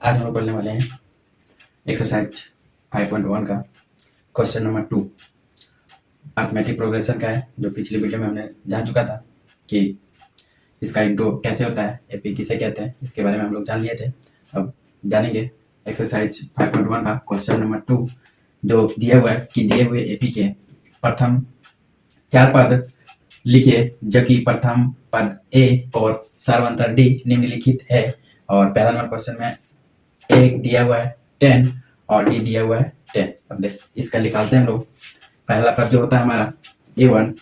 आज हम लोग पढ़ने वाले हैं एक्सरसाइज 5.1 का क्वेश्चन नंबर 2 अर्थमेटिक प्रोग्रेशन का है, जो पिछली वीडियो में हमने जान चुका था कि इसका इंट्रो कैसे होता है, एपी किसे कहते हैं, इसके बारे में हम लोग जान लिए थे। अब जानेंगे एक्सरसाइज 5.1 का क्वेश्चन नंबर 2, जो दिया हुआ है कि दिए हुए एपी के प्रथम 4 पद लिखिए, जबकि प्रथम पद ए और सर्वांतर डी निम्नलिखित है। और पहला नंबर क्वेश्चन में ए दिया हुआ है 10 और डी दिया हुआ है 10। अब देख इसका निकालते हैं हम लोग। पहला पद जो होता है हमारा a1,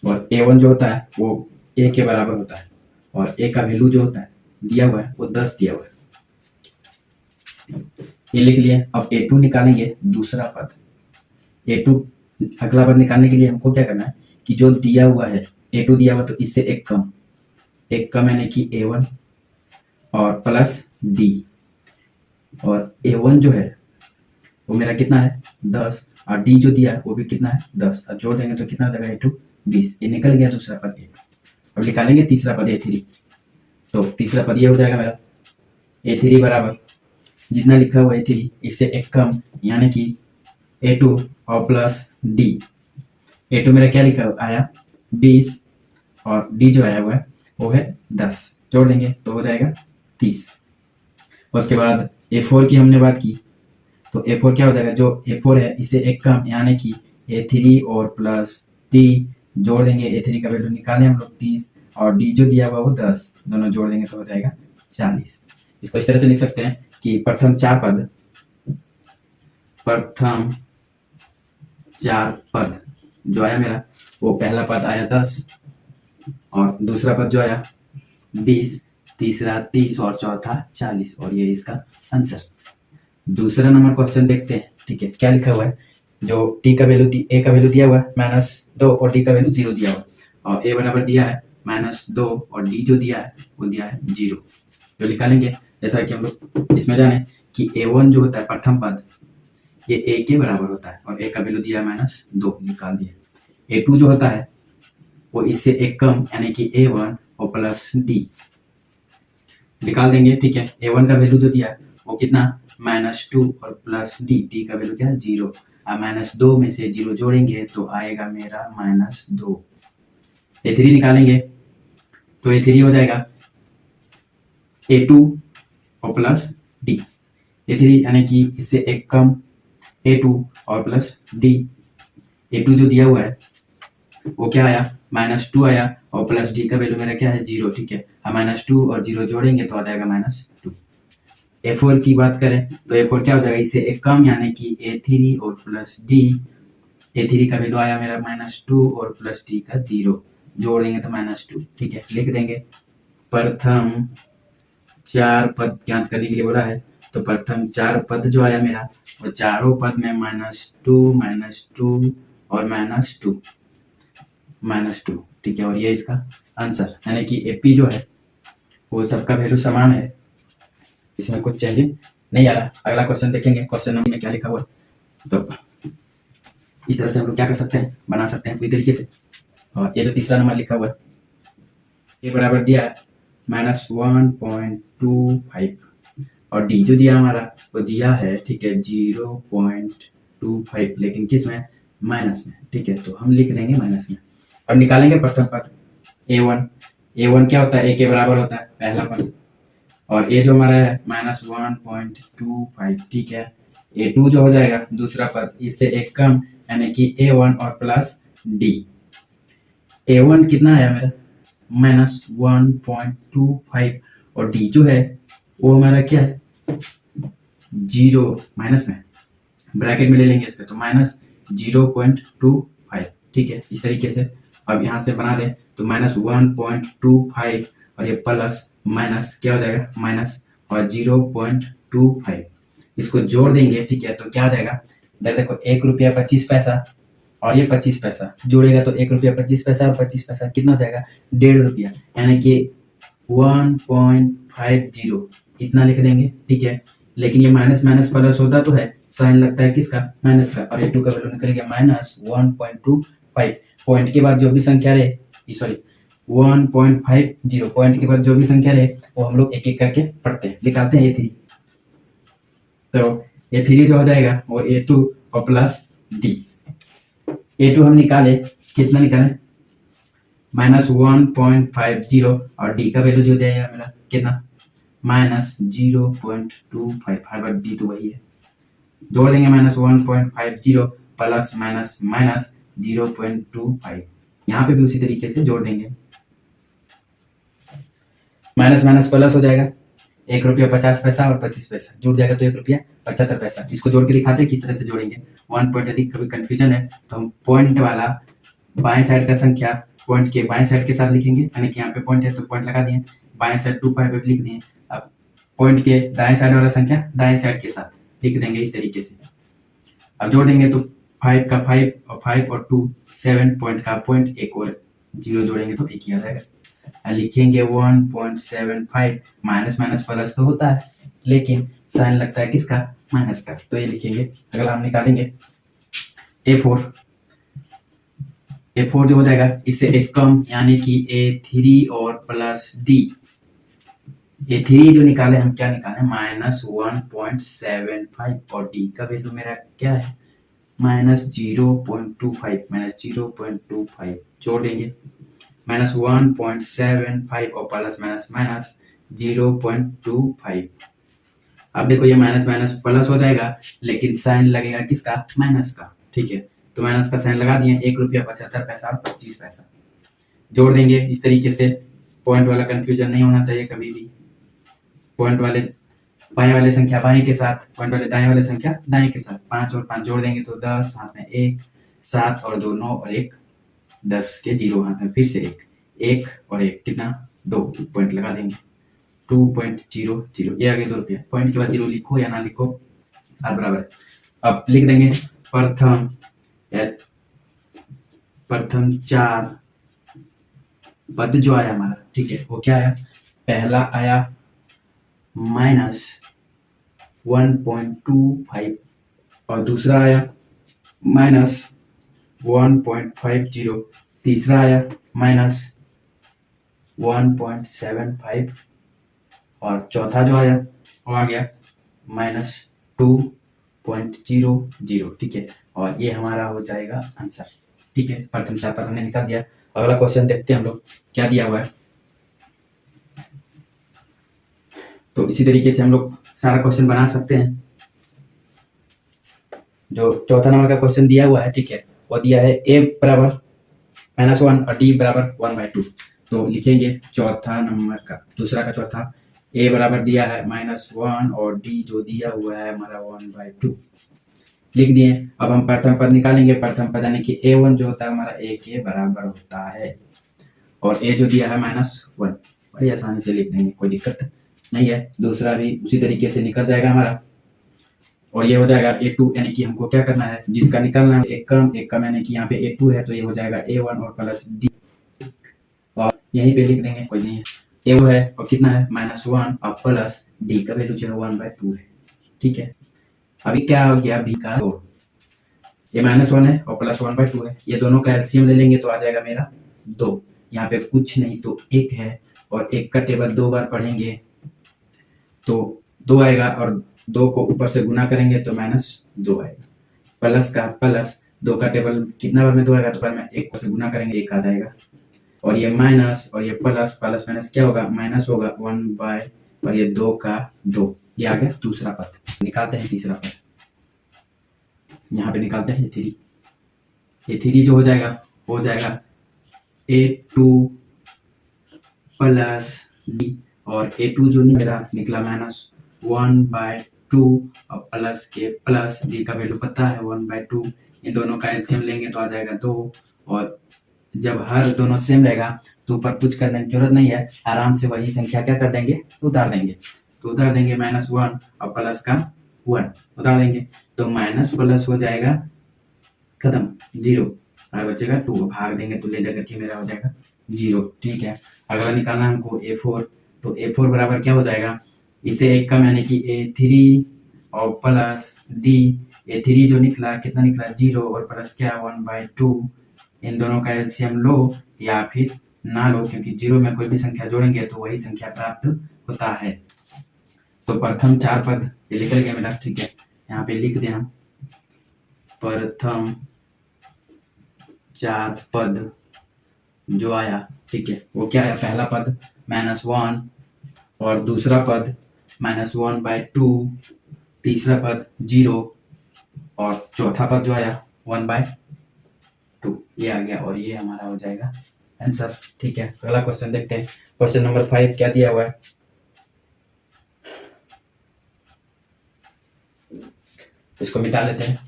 और a1 जो होता है वो a के बराबर होता है, और a का वैल्यू जो होता है दिया हुआ है वो 10 दिया हुआ है, ये लिख लिए। अब a2 निकालेंगे, दूसरा पद a2 अगला पद निकालने के लिए हमको क्या करना है कि जो दिया हुआ है a2 दिया हुआ तो इससे एक कम यानी कि a1 और प्लस d, और a1 जो है वो मेरा कितना है 10, और d जो दिया है वो भी कितना है 10, और जोड़ देंगे तो कितना हो जाएगा a2 20। ये निकल गया दूसरा पद a2। अब निकालेंगे तीसरा पद a3, तो तीसरा पद ये हो जाएगा मेरा a3 बराबर जितना लिखा हुआ a3 इससे एक कम यानी कि a2 और प्लस d। a2 मेरा क्या लिखा आया 20, और d जो आया हुआ है वो है 10, जोड़ देंगे तो हो जाएगा 30। उसके बाद a4 की हमने बात की, तो a4 क्या हो जाएगा, जो a4 है इससे एक कम यानी कि a3 और प्लस d, जोड़ देंगे a3 का वैल्यू निकालें हम लोग 30, और d जो दिया हुआ वो 10, दोनों जोड़ देंगे तो हो जाएगा 40। इसको इस तरह से लिख सकते हैं कि प्रथम चार पद जो आया मेरा वो पहला पद आया 10, और दूसरा पद जो आया 20, तीसरा 30 और चौथा 40, और ये इसका आंसर। दूसरा नंबर क्वेश्चन देखते हैं। ठीक है, क्या लिखा हुआ है, जो टी का वैल्यू ए का वैल्यू दिया हुआ है -2 और डी का वैल्यू 0 दिया हुआ है, और ए बराबर दिया है -2 और डी जो दिया है वो दिया है 0। जो निकालेंगे जैसा कि हम लोग इसमें जाने कि a1 जो होता है प्रथम पद ये a के बराबर होता है, और a का वैल्यू दिया है -2, निकाल दिया। a2 जो होता है वो इससे एक कम यानी कि a1 और प्लस d, निकाल देंगे। ठीक है, a1 का वैल्यू जो दिया है वो कितना -2 और प्लस d का वैल्यू क्या है 0। अब -2 में से 0 जोड़ेंगे तो आएगा मेरा -2। a3 निकालेंगे तो a3 हो जाएगा a2 और प्लस d, a3 यानी कि इससे एक कम a2 और प्लस d। a2 जो दिया हुआ है वो क्या आया -2 आया, और प्लस d का वैल्यू मेरा क्या है 0। ठीक है, अब -2 और 0 जोड़ेंगे तो आ जाएगा -2। a4 की बात करें तो a4 क्या हो जाएगा, इससे एक कम यानी कि a3 और प्लस d। a3 का वैल्यू आया मेरा -2 और प्लस d का 0, जोड़ देंगे तो -2। ठीक है, लिख देंगे प्रथम 4 पद ज्ञात करने के लिए बोला है, तो प्रथम 4 पद जो आया मेरा वो चारों पद में -2 और -2। ठीक है, और ये इसका आंसर यानी कि एपी जो है वो सबका वैल्यू समान है, इसमें कुछ चेंजिंग नहीं आ रहा। अगला क्वेश्चन देखेंगे, क्वेश्चन नंबर में क्या लिखा हुआ है। तो इस तरह से हम लोग क्या कर सकते हैं, बना सकते हैं पूरी तरीके से। और ये जो तीसरा नंबर लिखा हुआ है ये बराबर दिया है -1.25, और डी जो दिया हमारा वो दिया है ठीक है 0.25, लेकिन किस में माइनस में। ठीक है, तो हम लिख देंगे माइनस में। और निकालेंगे प्रथम पद a1 क्या होता है, a के बराबर होता है पहला पद, और a जो हमारा है -1.25। ठीक है, a2 जो हो जाएगा दूसरा पद इससे एक कम यानी कि a1 और प्लस d। a1 कितना आया मेरा -1.25, और d जो है वो हमारा क्या है 0, माइनस में ब्रैकेट में ले लेंगे इसके, तो -0.25। ठीक है, इस तरीके से अब यहाँ से बना दें तो -1.25 और ये प्लस माइनस क्या हो जाएगा माइनस और 0.25, इसको जोड़ देंगे। ठीक है, तो क्या आ जाएगा, इधर देखो 1 रुपया 25 पैसा और ये 25 पैसा जोड़ेगा तो 1 रुपया 25 पैसा और 25 पैसा कितना हो जाएगा 1.5 रुपया, यानी कि 1.50 इतना लिख देंगे। ठीक है, लेकिन ये माइनस माइनस प्लस होता तो है, साइन लगता है किसका माइनस का, और a2 का वैल्यू निकल गया -1.25। पॉइंट के बाद जो भी संख्या रहे सॉरी 1.50 पॉइंट के बाद जो भी संख्या रहे वो हम लोग एक एक करके पढ़ते हैं, निकालते हैं A3। तो A3 जो हो जाएगा वो A2 और प्लस D। A2 हम निकाले, कितना निकाले, -1.50 और D का वैल्यू जो दिया मेरा कितना, -0.25, डी तो वही है, जोड़ देंगे -1.50 प्लस माइनस 0.25, यहाँ पे भी उसी तरीके से जोड़ देंगे, माइनस माइनस प्लस हो जाएगा, 1 रुपया 50 पैसा और 25 पैसा जुड़ जाएगा तो 1 रुपया 75 पैसा। इसको जोड़ के दिखाते हैं किस तरह से जोड़ेंगे। 1 पॉइंट यदि कभी कंफ्यूजन है तो हम पॉइंट वाला बाएं साइड का संख्या पॉइंट के बाएं साइड के साथ लिखेंगे, यानी कि यहाँ पे पॉइंट है तो पॉइंट लगा दिए, बाएं साइड 2 पाई पे लिख दिए। अब पॉइंट के दाएं साइड वाला संख्या दाएं साइड के साथ लिख देंगे इस तरीके से। अब जोड़ देंगे तो 5 का 5 और 5 और 2 7 पॉइंट का पॉइंट, एक और 0 जोड़ेंगे तो 1 ही आ जाएगा। लिखेंगे 1.75, माइनस माइनस प्लस तो होता है लेकिन साइन लगता है किसका, माइनस का, तो ये लिखेंगे। अगला हम निकालेंगे A4 जो हो जाएगा इससे एक कम, यानी कि A3 और प्लस D। A3 जो निकाले हम क्या निकाले, -1.75 और D का वैल्यू मेरा क्या है, -0.25 जोड़ देंगे, -1.75 और प्लस माइनस 0.25। अब देखो ये माइनस माइनस प्लस हो जाएगा लेकिन साइन लगेगा किसका, माइनस का, ठीक है, तो माइनस का साइन लगा दिए, 1 रुपया 75 पैसा और 25 पैसा जोड़ देंगे इस तरीके से। पॉइंट वाला कंफ्यूजन नहीं होना चाहिए कभी भी, पॉइंट वाले बाएं वाले संख्या बाएं के साथ, पॉइंट वाले दाएं वाले संख्या दाएं के साथ। 5 और 5 जोड़ देंगे तो 10, हाथ में 1, 7 और 2 9 और 1 10 के 0 हाथ में फिर से 1 और 1 कितना, 2 पॉइंट लगा देंगे, 2.00, ये आ गए 2 रुपया। पॉइंट के बाद 0 लिखो या ना लिखो आप बराबर। अब लिख देंगे प्रथम 4 पद जो आया हमारा, ठीक है, वो क्या आया, पहला आया -1.25 और दूसरा आया -1.50, तीसरा आया -1.75 और चौथा जो आया वो आ गया -2.00, ठीक है, और ये हमारा हो जाएगा आंसर, ठीक है। प्रथम 4 पद हमने निकाल दिया। अगला क्वेश्चन देखते हैं हम लोग क्या दिया हुआ है। तो इसी तरीके से हम लोग सारा क्वेश्चन बना सकते हैं। जो चौथा नंबर का क्वेश्चन दिया हुआ है, ठीक है, वो दिया है a बराबर -1 और d बराबर 1/2। तो लिखेंगे चौथा नंबर का, दूसरा का चौथा, a बराबर दिया है -1 और d जो दिया हुआ है हमारा 1/2 लिख दिए। अब हम प्रथम पद निकालेंगे। प्रथम पद यानी कि a1 जो होता है हमारा a के बराबर होता है और a जो दिया है -1, बड़ी आसानी से लिख देंगे, कोई दिक्कत नहीं है। दूसरा भी उसी तरीके से निकल जाएगा हमारा और ये हो जाएगा A2, यानी कि हमको क्या करना है, जिसका निकालना है एक कम यानी कि यहाँ पे A2 है तो ये हो जाएगा A1 और प्लस D, और यहीं पे लिख देंगे, कोई नहीं है। A वो है और कितना है -1 और प्लस D का वैल्यू जो है 1/2 है, ठीक है। अभी क्या हो गया, B का 2, ये -1 है और प्लस 1/2 है, ये दोनों का एलसीएम ले लेंगे तो आ जाएगा मेरा 2। यहाँ पे कुछ नहीं तो 1 है और 1 का टेबल 2 बार पढ़ेंगे तो 2 आएगा और 2 को ऊपर से गुना करेंगे तो -2 आएगा। प्लस का प्लस, 2 का टेबल कितना बार में 2 आएगा तो बार में 1 को से गुना करेंगे 1 आ जाएगा, और ये माइनस और ये प्लस, प्लस माइनस क्या होगा, माइनस होगा 1/, और ये 2 का 2, ये आ गया दूसरा पद। निकालते हैं तीसरा पद, यहाँ पे निकालते हैं ये 3 जो हो जाएगा A2 प्लस D, और A2 जो मेरा निकला -1/2 और प्लस के प्लस D का वैल्यू पता है 1/2, इन दोनों का एलसीएम लेंगे तो आ जाएगा 2, और जब हर दोनों सेम रहेगा तो ऊपर कुछ करने की जरूरत नहीं है, आराम से वही संख्या क्या कर देंगे, तो उतार देंगे। तो उतार देंगे -1 और प्लस का 1 उतार देंगे तो माइनस प्लस हो जाएगा खत्म 0 और बचेगा 2, भाग देंगे तो ले जाकर के मेरा हो जाएगा 0, ठीक है। अगला निकालना हमको A4, तो A4 बराबर क्या हो जाएगा, इससे एक कम यानी कि A3 और प्लस D। A3 जो निकला कितना निकला 0 और प्लस क्या 1/2, इन दोनों का एलसीएम लो या फिर ना लो, क्योंकि 0 में कोई भी संख्या जोड़ेंगे तो वही संख्या प्राप्त होता है। तो प्रथम 4 पद ये निकल गया मेरा, ठीक है। यहाँ पे लिख दें हम प्रथम 4 पद जो आया, ठीक है, वो क्या आया? पहला पद -1 और दूसरा पद -1/2, तीसरा पद 0 और चौथा पद जो आया 1/2, ये आ गया और ये हमारा हो जाएगा आंसर, ठीक है। अगला क्वेश्चन देखते हैं। क्वेश्चन नंबर 5 क्या दिया हुआ है, इसको मिटा लेते हैं,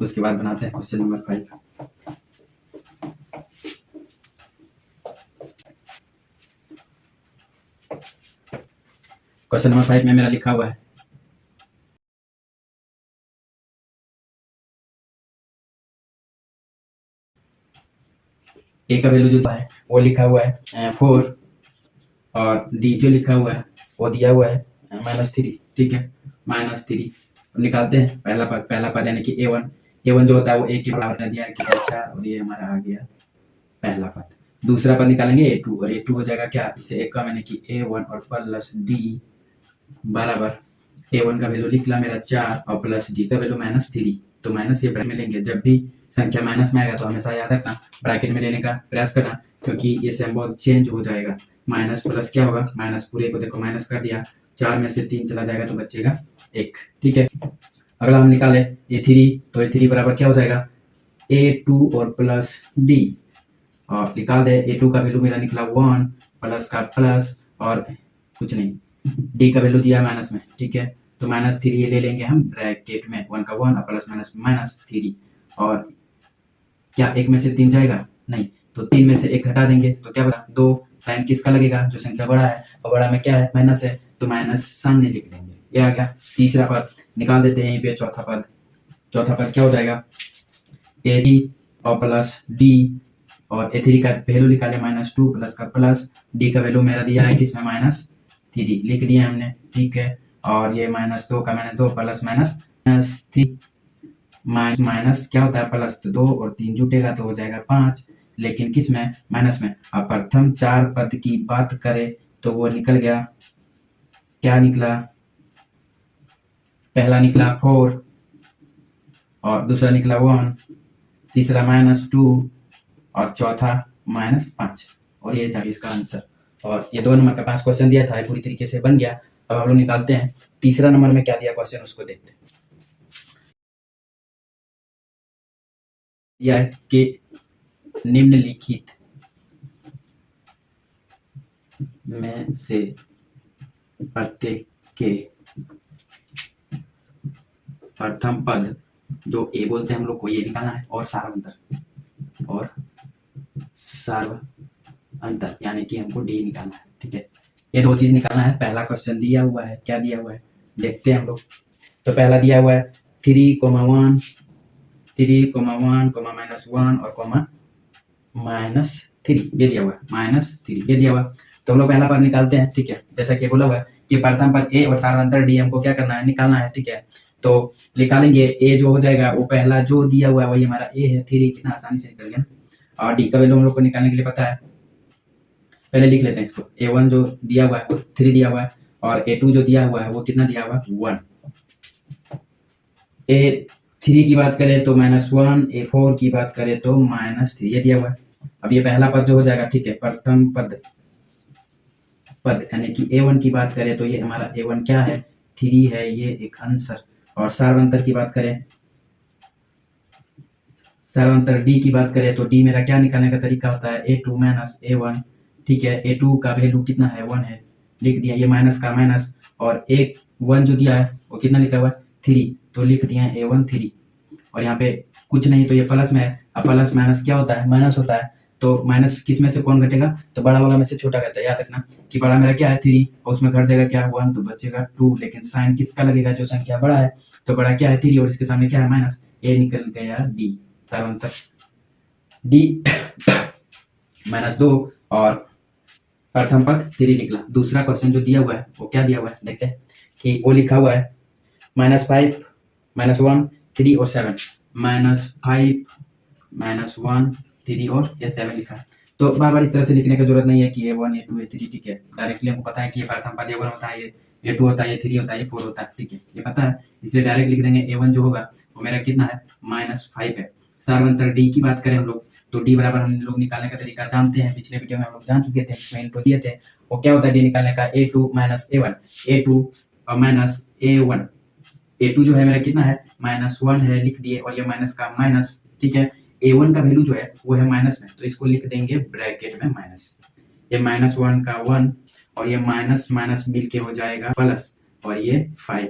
उसके बाद बनाते हैं क्वेश्चन नंबर 5। क्वेश्चन नंबर 5 में मेरा लिखा हुआ है ए का वैल्यू जो है वो लिखा हुआ है 4 और डी जो लिखा हुआ है वो दिया हुआ है -3, ठीक है, -3। निकालते हैं पहला पद यानी कि A1 जो होता है वो A के बराबर दिया है कि अच्छा, और ये हमारा आ गया पहला पद। दूसरा पद निकालेंगे A2 और A2 हो जाएगा क्या? इससे एक कम यानी कि A1 और प्लस D बराबर A1 का वैल्यू लिख ला मेरा 4 और प्लस D का वैल्यू -3। तो माइनस ये ब्रैकेट में लेंगे, जब भी संख्या माइनस में आएगा तो हमेशा याद रखना ब्रैकेट में लेने का प्रयास करना, क्योंकि ये सिंबल चेंज हो जाएगा। माइनस प्लस क्या होगा? माइनस पूरे को देखो माइनस कर दिया, 4 में से 3 चला जाएगा तो बचेगा 1, ठीक है। अगला हम निकाले A3, तो A3 बराबर क्या हो जाएगा? A2 और प्लस D, और निकाल दे A2 का वैल्यू मेरा निकला 1 प्लस का प्लस और कुछ नहीं, D का वैल्यू दिया माइनस में, ठीक है। तो -3 ये ले लेंगे हम ब्रैकेट में, 1 का 1 और प्लस माइनस -3, और क्या 1 में से 3 जाएगा? नहीं, तो 3 में से 1 हटा देंगे तो क्या बचा? 2। साइन किसका लगेगा? जो संख्या बड़ा है, और बड़ा में क्या है? माइनस है, तो माइनस सामने लिख देंगे, ये आ गया। तीसरा पद निकाल देते हैं यहीं पे। चौथा पद क्या हो जाएगा? A3 और प्लस D, और A3 का वैल्यू निकाले -2 प्लस का प्लस D का वैल्यू मेरा दिया है किसमें? -3 लिख दिया हमने, ठीक है। और ये -2 का -2 प्लस -3 माइनस क्या होता है? प्लस, तो 2 और 3 जुटेगा तो हो जाएगा 5, लेकिन किस में? माइनस में। अब प्रथम 4 पद की बात करें तो वो निकल गया, क्या निकला? पहला निकला 4 और दूसरा निकला 1, तीसरा -2 और चौथा -5, और ये था इसका आंसर। और ये 2 नंबर का 5 क्वेश्चन दिया था, पूरी तरीके से बन गया। अब हम लोग निकालते हैं तीसरा नंबर में क्या दिया क्वेश्चन, उसको देखते हैं। यह है कि निम्नलिखित में से प्रत्येक के प्रथम पद जो ए बोलते हैं हम लोग को, ये निकालना है, और सार्व अंतर यानी कि हमको डी निकालना है, ठीक है। ये 2 चीज निकालना है। पहला क्वेश्चन दिया हुआ है, क्या दिया हुआ है देखते हैं हम लोग। तो पहला दिया हुआ है 3,1, -1 और -3, ये दिया हुआ है -3, ये दिया हुआ। तो हम लोग पहला पद निकालते हैं, ठीक है। जैसा कि बोला हुआ है कि प्रथम पद ए और सार्वंतर डी हमको क्या करना है? निकालना है, ठीक है। तो निकालेंगे ए जो हो जाएगा वो पहला जो दिया हुआ है वही हमारा ए है, 3, कितना आसानी से निकल गया। और डी का वैल्यू हम लोग को निकालने के लिए पता है, पहले लिख लेते हैं इसको। A1 जो दिया हुआ है वो 3 दिया हुआ है, और A2 जो दिया हुआ है वो कितना दिया हुआ है? 1। A3 की बात करें तो -1, A4 की बात करें तो -3, ये दिया हुआ है। अब ये पहला पद जो हो जाएगा, ठीक है, प्रथम पद यानी कि A1 की बात करें तो ये हमारा A1 क्या है? 3 है, ये एक आंसर। और सार्वंतर की बात करें, सार्वंतर D की बात करें तो D मेरा क्या निकालने का तरीका होता है? A2 -A1, ठीक है। A2 का वैल्यू कितना है? 1 है, लिख दिया। ये माइनस का माइनस, और 1 जो दिया है वो कितना लिखा हुआ है? 3, तो लिख दिया है A1 3। और यहाँ पे कुछ नहीं तो ये प्लस में है। अब प्लस माइनस क्या होता है? माइनस होता है। तो माइनस किस में से कौन घटेगा? तो बड़ा वाला में से छोटा घटता है। याद रखना कि बड़ा मेरा क्या है? 3, और उसमें घट देगा क्या? 1, तो बचेगा 2। लेकिन साइन किसका लगेगा? जो संख्या बड़ा है, तो बड़ा क्या है? 3, और इसके सामने क्या है? माइनस। ए निकल गया डी, सार्वंतर डी -2 और प्रथम पद 3 निकला। दूसरा क्वेश्चन जो दिया हुआ है वो क्या दिया हुआ है देखते हैं, कि वो लिखा हुआ है -5, -1, 3 और 7, -5, -1, 3 और ये 7 लिखा है। तो तो बार बार इस तरह से लिखने की जरूरत नहीं है कि A1 A2 A3, ठीक है। डायरेक्टली हमको पता है कि ये प्रथम पद A1 होता है, ये A2 होता है, A3 होता है, A4 होता है, ठीक है, ये पता है, इसलिए डायरेक्ट लिख देंगे। A1 जो होगा वो मेरा कितना है, -5 है। सार्वंतर D की बात करें हम लोग, तो D बराबर हम लोग निकालने का तरीका जानते हैं, पिछले वीडियो में हम लोग जान चुके थे, इसमें इंट्रो दिए थे। वो क्या होता है D निकालने का, A2 - A1, A2 minus A1, A2 जो है मेरा कितना है, -1 है, लिख दिए, और ये माइनस का माइनस, ठीक है। A1 का वैल्यू जो है वो है माइनस में, तो इसको लिख देंगे ब्रैकेट में माइनस। ये -1 का 1 और ये माइनस माइनस मिलके हो जाएगा प्लस, और ये 5।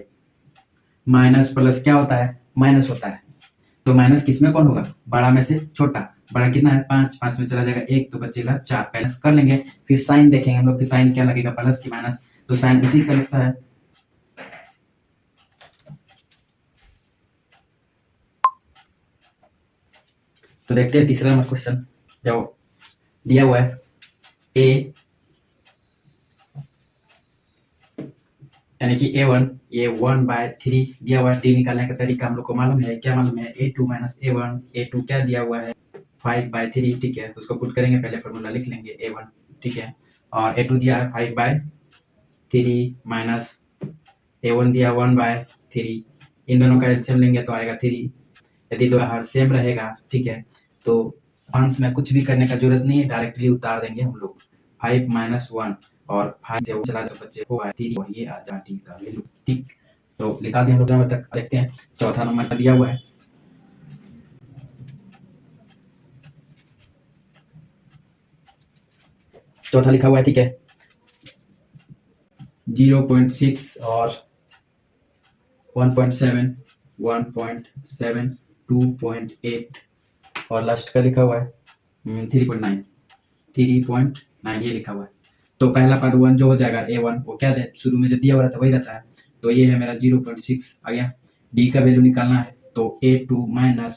माइनस प्लस क्या होता है, माइनस होता है। तो माइनस किसमें कौन होगा, बड़ा में से छोटा। बड़ा कितना है, 5, 5 में चला जाएगा 1, तो बचेगा 4। माइनस कर लेंगे, फिर साइन देखेंगे हम लोग कि साइन क्या लगेगा, प्लस की माइनस, तो साइन उसी का लगता है। तो देखते हैं तीसरा नंबर क्वेश्चन, जो दिया हुआ है ए यानी कि A1, ये 1/3 दिया हुआ है। D निकालने का तरीका हम लोग को मालूम है, क्या मालूम है, A2 - A1, A2 क्या दिया हुआ है 5/3, ठीक है, उसको पुट करेंगे, पहले फॉर्मूला लिख लेंगे A1, ठीक है, और A2 दिया है 5/3 माइनस A1 दिया 1/3, इन दोनों का एलसीएम लेंगे तो आएगा 3। यदि दो हर सेम रहेगा, ठीक है, तो अंश में कुछ भी करने का जरूरत नहीं है, डायरेक्टली उतार देंगे हम लोग। 5 - 1 और 5 से वो चला तो बच्चे को 3, और ये आ जा टी का वैल्यू, ठीक। तो निकाल दिया हम लोग नंबर तक। देखते हैं चौथा नंबर का दिया हुआ है, चौथा लिखा हुआ है, ठीक है, 0.6 और 1.7, 1.7, 2.8 और लास्ट का लिखा हुआ है 3.9, 3.9 ये लिखा हुआ है। तो पहला पद 1 जो हो जाएगा A1, वो क्या दे, शुरू में जो दिया हुआ था वही रहता है, तो ये है मेरा 0.6 आ गया। D का वैल्यू निकालना है, तो A2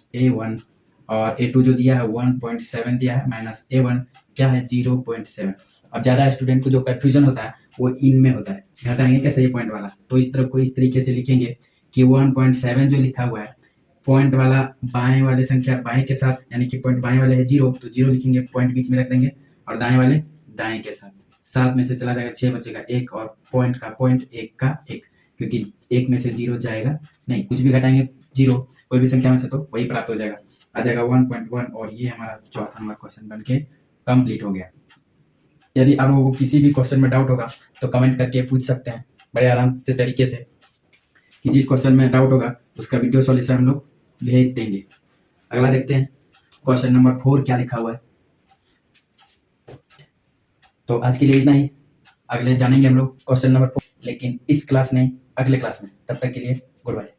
- A1, और A2 जो दिया है 1.7 दिया है, माइनस A1 क्या है 0.7। अब ज्यादा स्टूडेंट को जो कंफ्यूजन होता है वो इनमें होता है, घटाएंगे कैसे ये पॉइंट वाला, तो इस तरफ को इस तरीके से लिखेंगे कि 1.7 जो लिखा हुआ है, पॉइंट वाला बाएं वाले संख्या बाएं के साथ, यानी कि पॉइंट बाएं वाले है 0, तो 0 लिखेंगे, पॉइंट बीच में रख देंगे, और दाएं वाले दाएं के साथ, 7 में से चला जाएगा 6, बचेगा 1, और पॉइंट का पॉइंट 1 का 1, क्योंकि 1 में से 0 जाएगा नहीं, कुछ भी घटाएंगे 0 कोई भी संख्या में से, तो वही प्राप्त हो जाएगा, आ जाएगा 1.1। और ये हमारा चौथा नंबर क्वेश्चन बन के कंप्लीट हो गया। यदि आप लोगों को किसी भी क्वेश्चन में डाउट होगा तो कमेंट करके पूछ सकते हैं बड़े आराम से तरीके से, कि जिस क्वेश्चन में डाउट होगा उसका वीडियो सॉल्यूशन हम लोग भेज देंगे। अगला देखते हैं क्वेश्चन नंबर 4 क्या लिखा हुआ है। तो आज के लिए इतना ही, अगले जानेंगे हम लोग क्वेश्चन नंबर 4, लेकिन इस क्लास में, अगले क्लास में। तब तक के लिए गुड बाय।